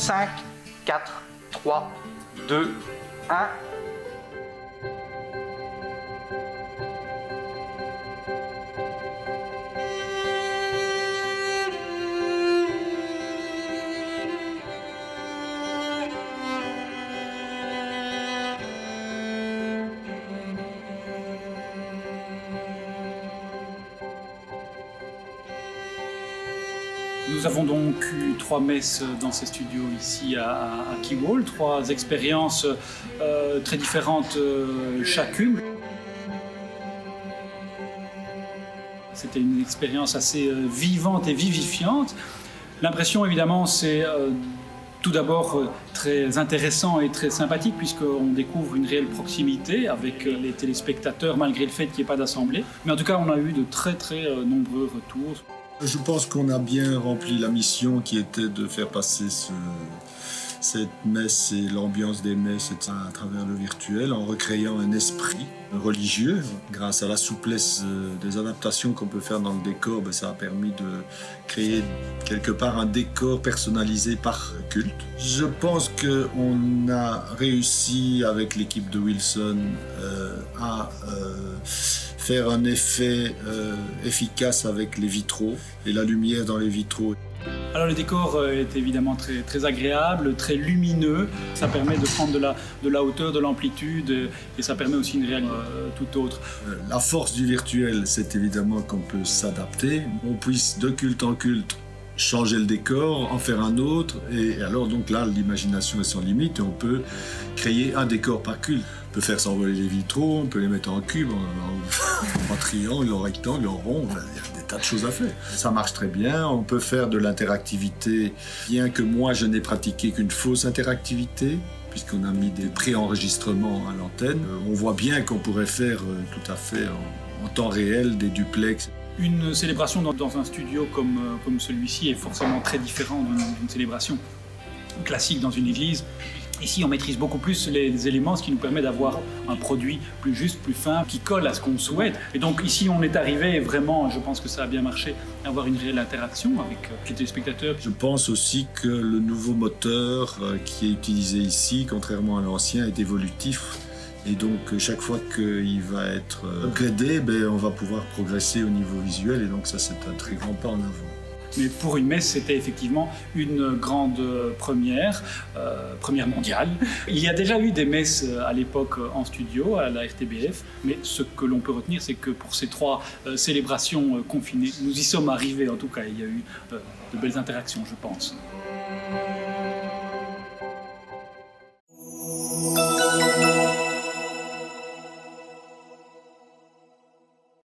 5, 4, 3, 2, 1. Nous avons donc eu 3 messes dans ces studios ici à Keyworld, 3 expériences très différentes chacune. C'était une expérience assez vivante et vivifiante. L'impression évidemment c'est tout d'abord très intéressant et très sympathique puisqu'on découvre une réelle proximité avec les téléspectateurs malgré le fait qu'il n'y ait pas d'assemblée. Mais en tout cas on a eu de très nombreux retours. Je pense qu'on a bien rempli la mission qui était de faire passer cette messe et l'ambiance des messes à travers le virtuel en recréant un esprit religieux. Grâce à la souplesse des adaptations qu'on peut faire dans le décor, ça a permis de créer quelque part un décor personnalisé par culte. Je pense qu'on a réussi avec l'équipe de Wilson à faire un effet efficace avec les vitraux et la lumière dans les vitraux. Alors le décor est évidemment très agréable, très lumineux. Ça permet de prendre de la hauteur, de l'amplitude et ça permet aussi une réalité tout autre. La force du virtuel, c'est évidemment qu'on peut s'adapter. On puisse de culte en culte changer le décor, en faire un autre, et alors donc là l'imagination est sans limite et on peut créer un décor par culte. On peut faire s'envoler les vitraux, on peut les mettre en cube, en triangle, en rectangle, en rond, il y a des tas de choses à faire. Ça marche très bien, on peut faire de l'interactivité, bien que moi je n'ai pratiqué qu'une fausse interactivité, puisqu'on a mis des pré-enregistrements à l'antenne. On voit bien qu'on pourrait faire tout à fait en temps réel des duplex. Une célébration dans un studio comme celui-ci est forcément très différente d'une célébration classique dans une église. Ici, on maîtrise beaucoup plus les éléments, ce qui nous permet d'avoir un produit plus juste, plus fin, qui colle à ce qu'on souhaite. Et donc ici, on est arrivé et vraiment, je pense que ça a bien marché, à avoir une réelle interaction avec les téléspectateurs. Je pense aussi que le nouveau moteur qui est utilisé ici, contrairement à l'ancien, est évolutif. Et donc, chaque fois qu'il va être upgradé, on va pouvoir progresser au niveau visuel. Et donc ça, c'est un très grand pas en avant. Mais pour une messe, c'était effectivement une grande première mondiale. Il y a déjà eu des messes à l'époque en studio, à la RTBF, mais ce que l'on peut retenir, c'est que pour ces 3 célébrations confinées, nous y sommes arrivés en tout cas. Il y a eu de belles interactions, je pense.